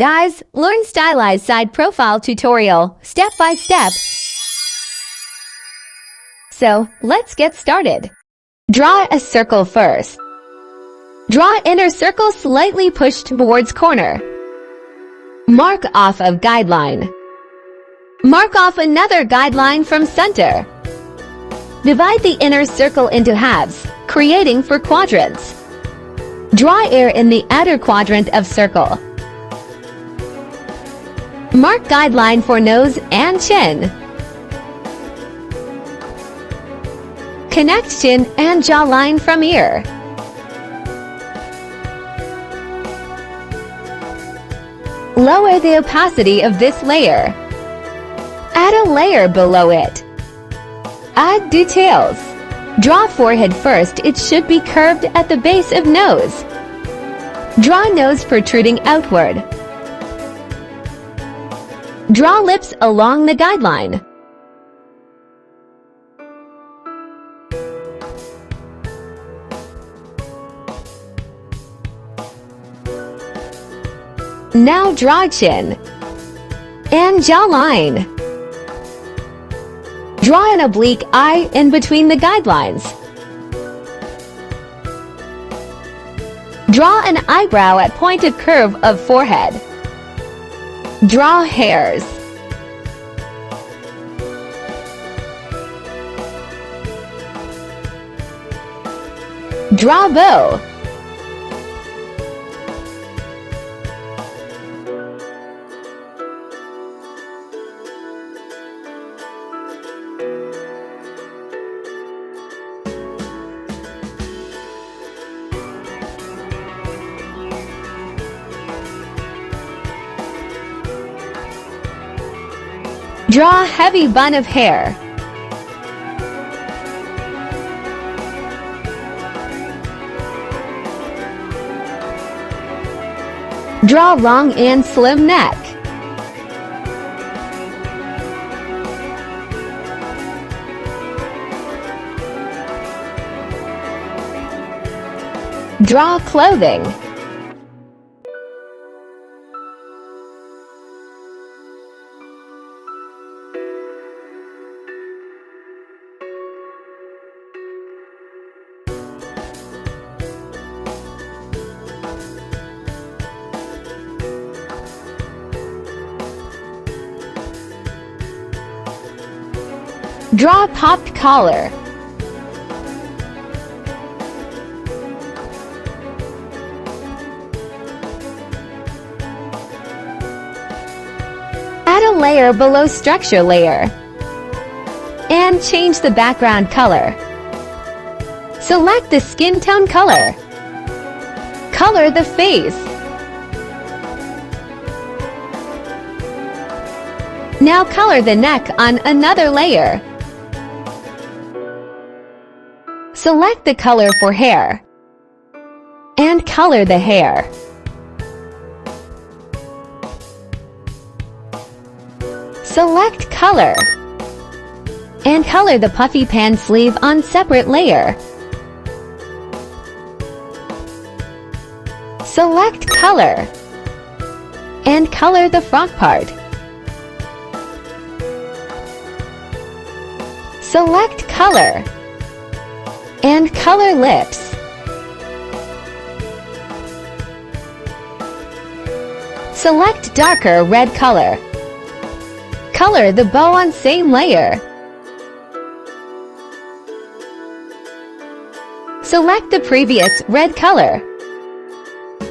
Guys, learn stylized side profile tutorial step by step. So, let's get started. Draw a circle first. Draw inner circle slightly pushed towards corner. Mark off a guideline. Mark off another guideline from center. Divide the inner circle into halves, creating four quadrants. Draw air in the outer quadrant of circle. Mark guideline for nose and chin. Connect chin and jawline from ear. Lower the opacity of this layer. Add a layer below it. Add details. Draw forehead first. It should be curved at the base of nose. Draw nose protruding outward. Draw lips along the guideline. Now draw chin and jawline. Draw an oblique eye in between the guidelines. Draw an eyebrow at pointed curve of forehead. Draw hairs. Draw bow. Draw a heavy bun of hair. Draw long and slim neck. Draw clothing. Draw a popped collar. Add a layer below structure layer. And change the background color. Select the skin tone color. Color the face. Now color the neck on another layer. Select the color for hair. And color the hair. Select color. And color the puffy pants sleeve on separate layer. Select color. And color the front part. Select color. And color lips. Select darker red color. Color the bow on same layer. Select the previous red color.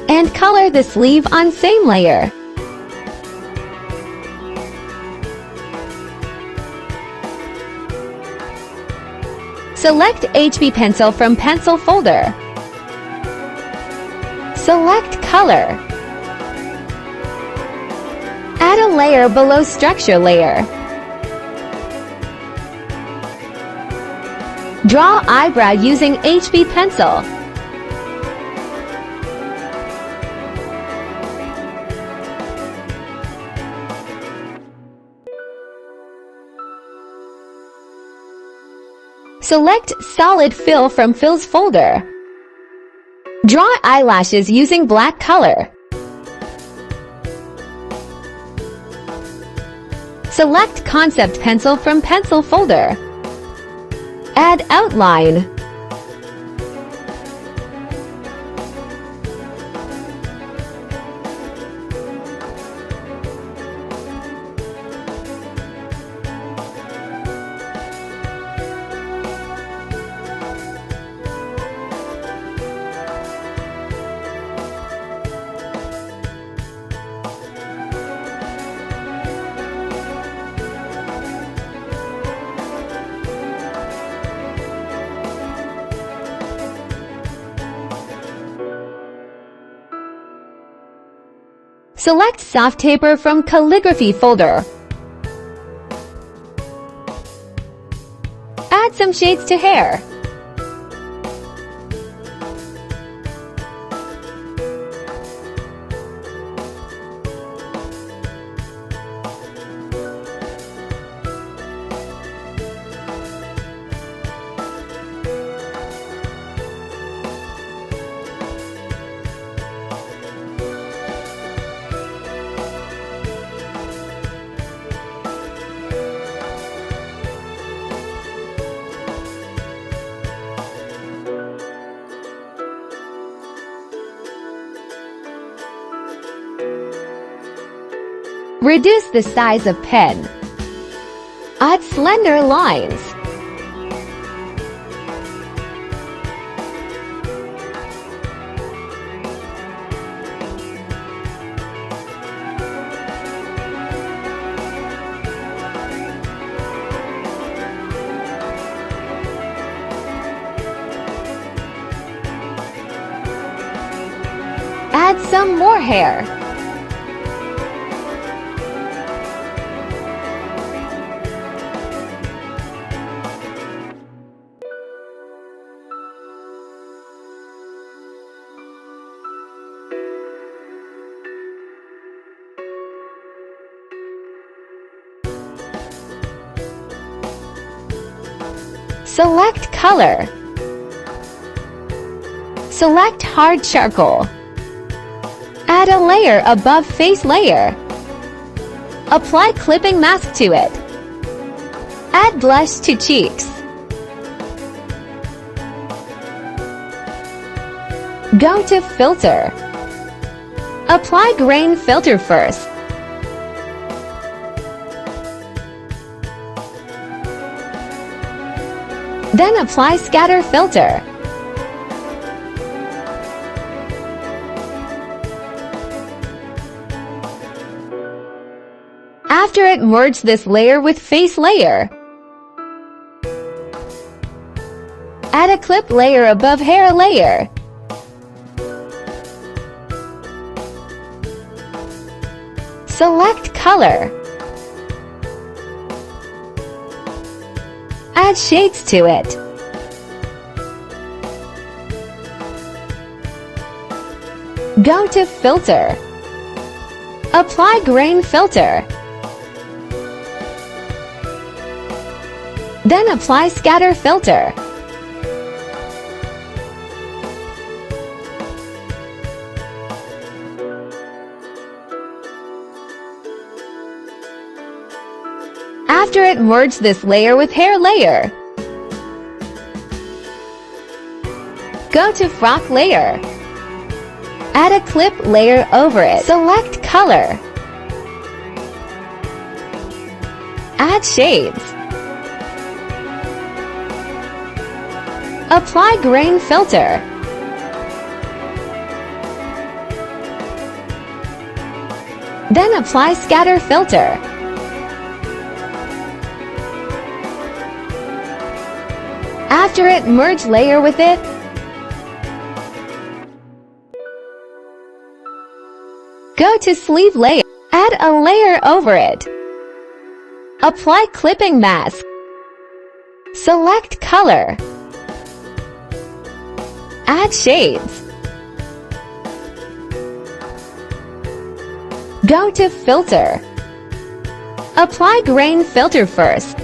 And color the sleeve on same layer. Select HB pencil from pencil folder. Select color. Add a layer below structure layer. Draw eyebrow using HB pencil. Select solid fill from fills folder. Draw eyelashes using black color. Select concept pencil from pencil folder. Add outline. Select soft taper from calligraphy folder. Add some shades to hair. Reduce the size of pen. Add slender lines. Add some more hair. Select color. Select hard charcoal. Add a layer above face layer. Apply clipping mask to it. Add blush to cheeks. Go to filter. Apply grain filter first. Then apply scatter filter. After it, merge this layer with face layer. Add a clip layer above hair layer. Select color. Add shades to it. Go to filter. Apply grain filter. Then apply scatter filter. After it, merge this layer with hair layer. Go to frock layer. Add a clip layer over it. Select color. Add shades. Apply grain filter. Then apply scatter filter. After it, merge layer with it. Go to sleeve layer. Add a layer over it. Apply clipping mask. Select color. Add shades. Go to filter. Apply grain filter first.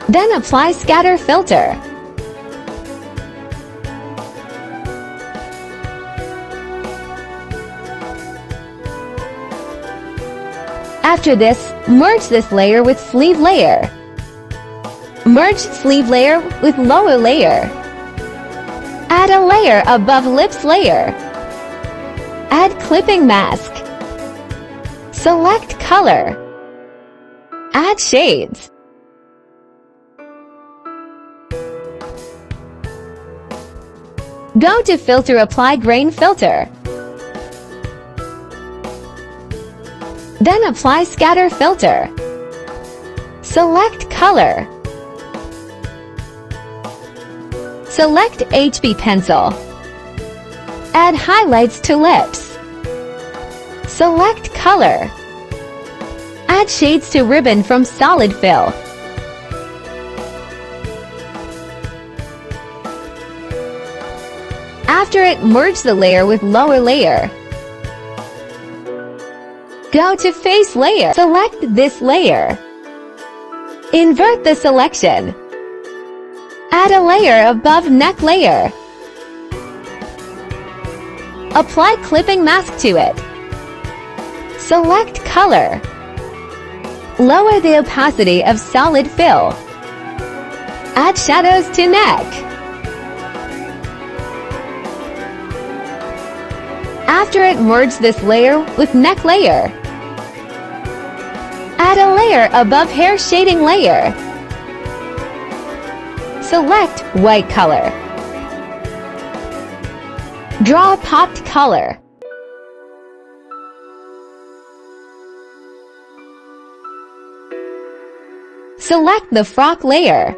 Then apply scatter filter. After this, merge this layer with sleeve layer. Merge sleeve layer with lower layer. Add a layer above lips layer. Add clipping mask. Select color. Add shades. Go to filter, apply grain filter. Then apply scatter filter. Select color. Select HB pencil. Add highlights to lips. Select color. Add shades to ribbon from solid fill. After it, merge the layer with lower layer. Go to face layer. Select this layer. Invert the selection. Add a layer above neck layer. Apply clipping mask to it. Select color. Lower the opacity of solid fill. Add shadows to neck. After it, merge this layer with neck layer. Add a layer above hair shading layer. Select white color. Draw popped color. Select the frock layer.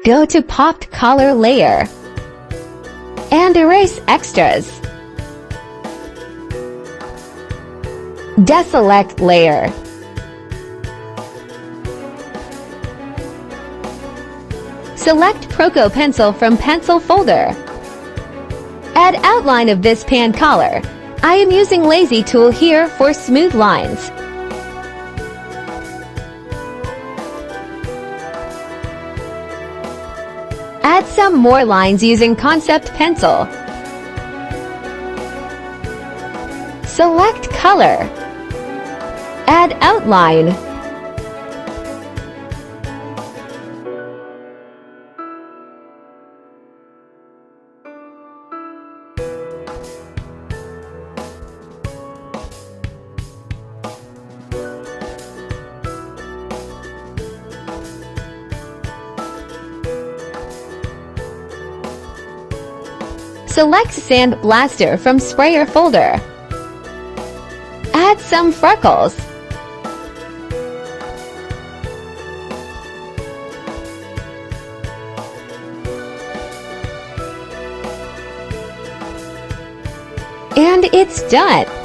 Go to popped collar layer. And erase extras. Deselect layer. Select Proco pencil from pencil folder. Add outline of this pan collar. I am using lazy tool here for smooth lines. Add some more lines using concept pencil. Select color. Add outline. Select Sand Blaster from sprayer folder. Add some freckles. And it's done!